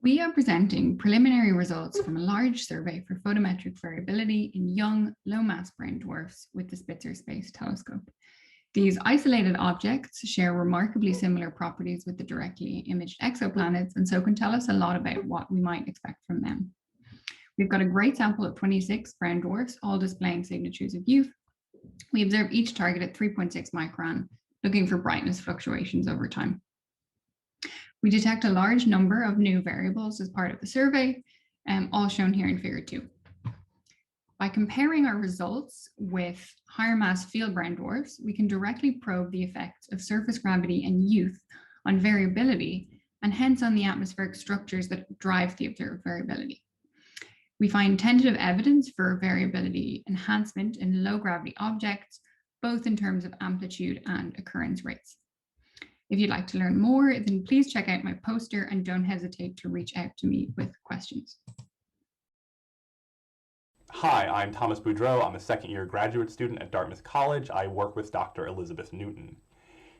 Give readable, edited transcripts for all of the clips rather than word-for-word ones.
We are presenting preliminary results from a large survey for photometric variability in young, low-mass brown dwarfs with the Spitzer Space Telescope. These isolated objects share remarkably similar properties with the directly imaged exoplanets, and so can tell us a lot about what we might expect from them. We've got a great sample of 26 brown dwarfs, all displaying signatures of youth. We observe each target at 3.6 micron, looking for brightness fluctuations over time. We detect a large number of new variables as part of the survey, all shown here in figure 2. By comparing our results with higher mass field brown dwarfs, we can directly probe the effects of surface gravity and youth on variability, and hence on the atmospheric structures that drive the observed variability. We find tentative evidence for variability enhancement in low gravity objects, both in terms of amplitude and occurrence rates. If you'd like to learn more, then please check out my poster and don't hesitate to reach out to me with questions. Hi, I'm Thomas Boudreau. I'm a second-year graduate student at Dartmouth College. I work with Dr. Elizabeth Newton.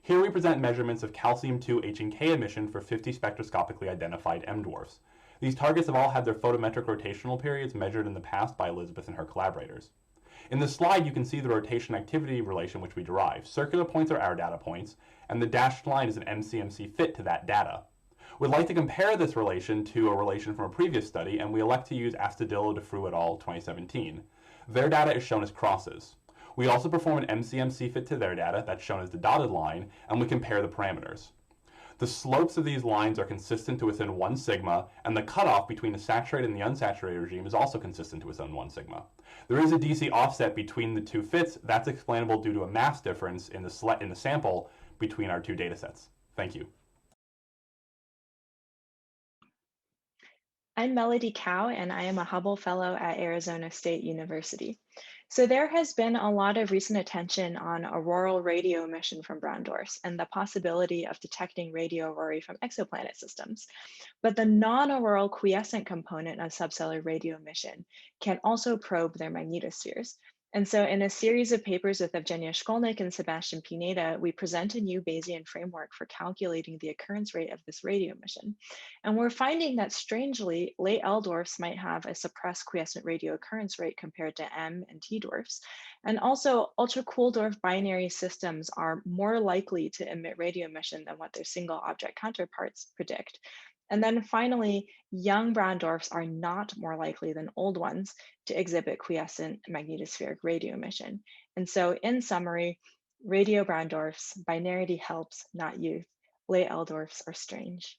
Here we present measurements of calcium-2 H and K emission for 50 spectroscopically identified M-dwarfs. These targets have all had their photometric rotational periods measured in the past by Elizabeth and her collaborators. In this slide, you can see the rotation activity relation which we derive. Circular points are our data points, and the dashed line is an MCMC fit to that data. We'd like to compare this relation to a relation from a previous study, and we elect to use Astudillo de Fru et al. 2017. Their data is shown as crosses. We also perform an MCMC fit to their data, that's shown as the dotted line, and we compare the parameters. The slopes of these lines are consistent to within 1 sigma, and the cutoff between the saturated and the unsaturated regime is also consistent to within 1 sigma. There is a DC offset between the two fits. That's explainable due to a mass difference in the sample between our two data sets. Thank you. I'm Melody Cow, and I am a Hubble Fellow at Arizona State University. So there has been a lot of recent attention on auroral radio emission from brown dwarfs and the possibility of detecting radio aurorae from exoplanet systems. But the non-auroral quiescent component of subcellular radio emission can also probe their magnetospheres. And so in a series of papers with Evgenia Shkolnik and Sebastian Pineda, we present a new Bayesian framework for calculating the occurrence rate of this radio emission. And we're finding that strangely, late L dwarfs might have a suppressed quiescent radio occurrence rate compared to M and T dwarfs. And also ultra-cool dwarf binary systems are more likely to emit radio emission than what their single object counterparts predict. And then finally, young brown dwarfs are not more likely than old ones to exhibit quiescent magnetospheric radio emission. And so in summary, radio brown dwarfs, binarity helps, not youth. Late L dwarfs are strange.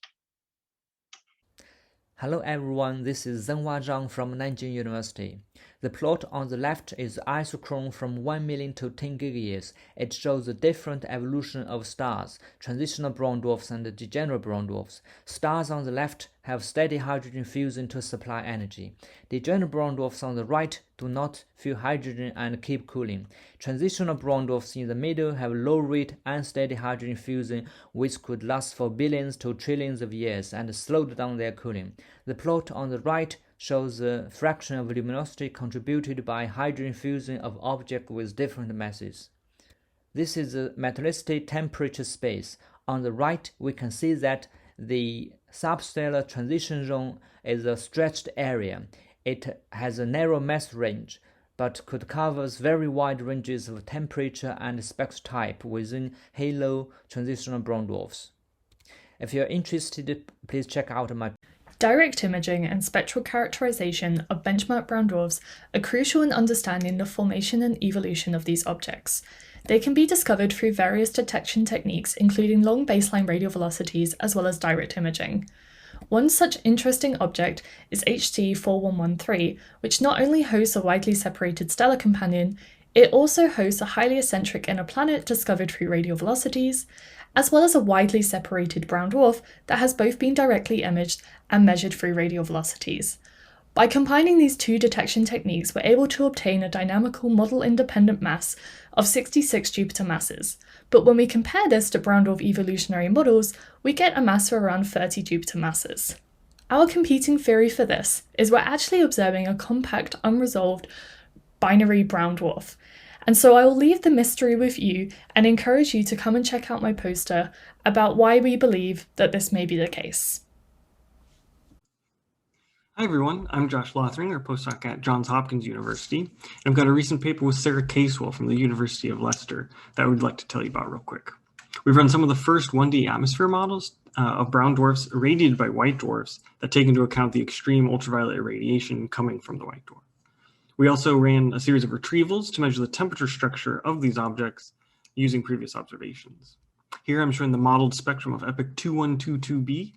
Hello everyone, this is Zhenhua Zhang from Nanjing University. The plot on the left is isochrone from 1 million to 10 gigayears. It shows the different evolution of stars, transitional brown dwarfs and degenerate brown dwarfs. Stars on the left have steady hydrogen fusion to supply energy. Degenerate brown dwarfs on the right do not fuse hydrogen and keep cooling. Transitional brown dwarfs in the middle have low rate unsteady hydrogen fusion which could last for billions to trillions of years and slowed down their cooling. The plot on the right shows the fraction of luminosity contributed by hydrogen fusion of objects with different masses. This is the metallicity temperature space. On the right, we can see that the substellar transition zone is a stretched area. It has a narrow mass range, but could cover very wide ranges of temperature and spectral type within halo transitional brown dwarfs. If you're interested, please check out my Direct imaging and spectral characterization of benchmark brown dwarfs are crucial in understanding the formation and evolution of these objects. They can be discovered through various detection techniques, including long baseline radial velocities as well as direct imaging. One such interesting object is HT 4113, which not only hosts a widely separated stellar companion, it also hosts a highly eccentric inner planet discovered through radial velocities, as well as a widely separated brown dwarf that has both been directly imaged and measured through radial velocities. By combining these two detection techniques, we're able to obtain a dynamical model-independent mass of 66 Jupiter masses. But when we compare this to brown dwarf evolutionary models, we get a mass of around 30 Jupiter masses. Our competing theory for this is we're actually observing a compact, unresolved binary brown dwarf. And so I will leave the mystery with you and encourage you to come and check out my poster about why we believe that this may be the case. Hi everyone, I'm Josh Lothring, a postdoc at Johns Hopkins University, and I've got a recent paper with Sarah Casewell from the University of Leicester that I would like to tell you about real quick. We've run some of the first 1D atmosphere models of brown dwarfs irradiated by white dwarfs that take into account the extreme ultraviolet irradiation coming from the white dwarf. We also ran a series of retrievals to measure the temperature structure of these objects using previous observations. Here I'm showing the modeled spectrum of EPIC 2122b,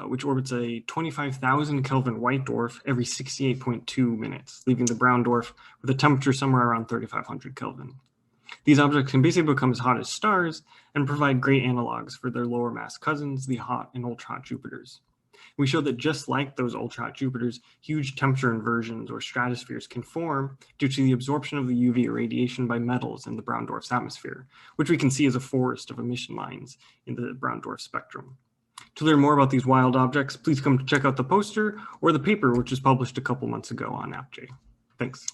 which orbits a 25,000 Kelvin white dwarf every 68.2 minutes, leaving the brown dwarf with a temperature somewhere around 3,500 Kelvin. These objects can basically become as hot as stars and provide great analogs for their lower mass cousins, the hot and ultra-hot Jupiters. We show that just like those ultra-hot Jupiters, huge temperature inversions or stratospheres can form due to the absorption of the UV irradiation by metals in the brown dwarf's atmosphere, which we can see as a forest of emission lines in the brown dwarf spectrum. To learn more about these wild objects, please come check out the poster or the paper, which was published a couple months ago on AppJ. Thanks.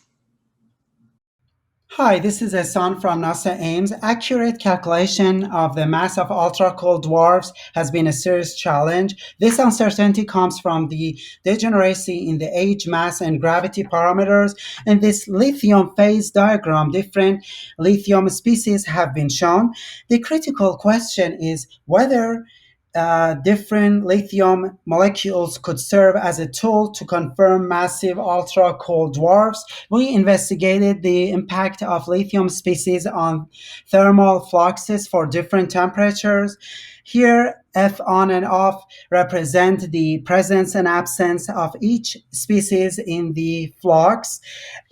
Hi, this is Ehsan from NASA Ames. Accurate calculation of the mass of ultra-cold dwarfs has been a serious challenge. This uncertainty comes from the degeneracy in the age, mass, and gravity parameters. In this lithium phase diagram, different lithium species have been shown. The critical question is whether different lithium molecules could serve as a tool to confirm massive ultra-cold dwarfs. We investigated the impact of lithium species on thermal fluxes for different temperatures. Here, F on and off represent the presence and absence of each species in the flux.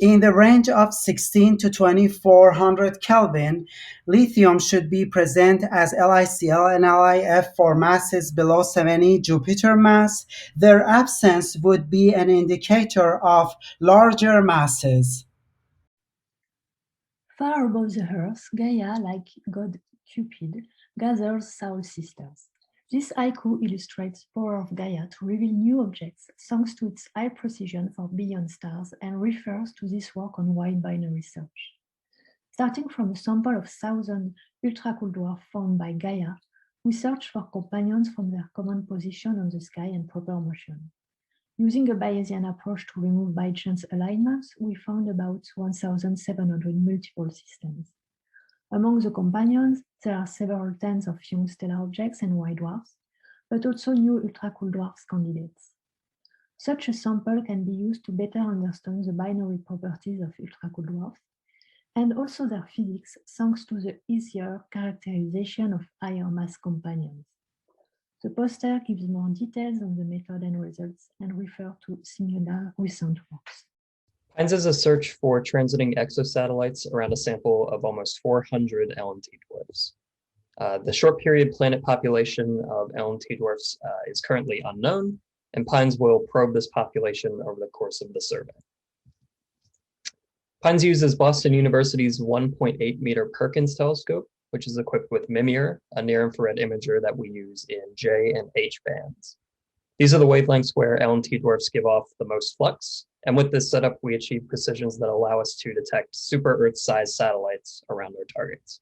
In the range of 16 to 2400 Kelvin, lithium should be present as LiCl and LiF for masses below 70 Jupiter mass. Their absence would be an indicator of larger masses. Far above the Earth, Gaia, like God Cupid, gathers soul sisters. This haiku illustrates the power of Gaia to reveal new objects thanks to its high precision for beyond stars and refers to this work on wide binary search. Starting from a sample of 1,000 ultra-cool dwarfs found by Gaia, we search for companions from their common position on the sky and proper motion. Using a Bayesian approach to remove by chance alignments, we found about 1,700 multiple systems. Among the companions, there are several tens of young stellar objects and white dwarfs, but also new ultra-cool dwarfs candidates. Such a sample can be used to better understand the binary properties of ultra-cool dwarfs, and also their physics thanks to the easier characterization of higher mass companions. The poster gives more details on the method and results and refer to similar recent works. PINES is a search for transiting exosatellites around a sample of almost 400 LMT dwarfs. The short period planet population of LMT dwarfs is currently unknown, and PINES will probe this population over the course of the survey. PINES uses Boston University's 1.8 meter Perkins telescope, which is equipped with Mimir, a near-infrared imager that we use in J and H bands. These are the wavelengths where LMT dwarfs give off the most flux, and with this setup, we achieve precisions that allow us to detect super-Earth-sized satellites around our targets.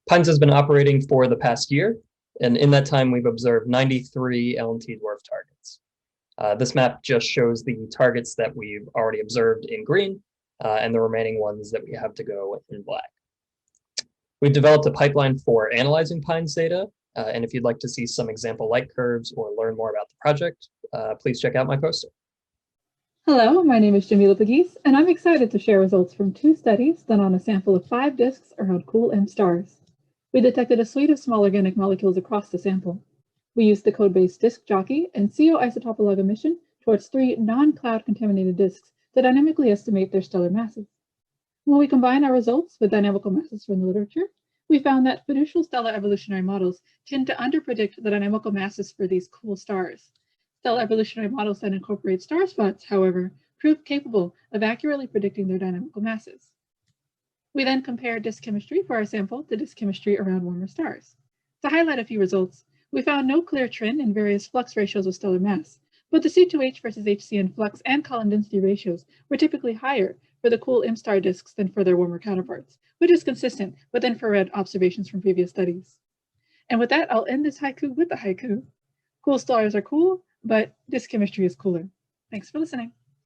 PINES has been operating for the past year, and in that time, we've observed 93 LMT dwarf targets. This map just shows the targets that we've already observed in green, and the remaining ones that we have to go in black. We've developed a pipeline for analyzing PINES data, and if you'd like to see some example light curves or learn more about the project, please check out my poster. Hello, my name is Jamila Bagis, and I'm excited to share results from 2 studies done on a sample of 5 disks around cool M stars. We detected a suite of small organic molecules across the sample. We used the code-based disk jockey and CO isotopolog emission towards 3 non-cloud contaminated disks to dynamically estimate their stellar masses. When we combine our results with dynamical masses from the literature, we found that fiducial stellar evolutionary models tend to underpredict the dynamical masses for these cool stars. Stellar evolutionary models that incorporate star spots, however, proved capable of accurately predicting their dynamical masses. We then compared disk chemistry for our sample to disk chemistry around warmer stars. To highlight a few results, we found no clear trend in various flux ratios of stellar mass, but the C2H versus HCN flux and column density ratios were typically higher for the cool M-star disks than for their warmer counterparts, which is consistent with infrared observations from previous studies. And with that, I'll end this haiku with the haiku. Cool stars are cool, but disk chemistry is cooler. Thanks for listening.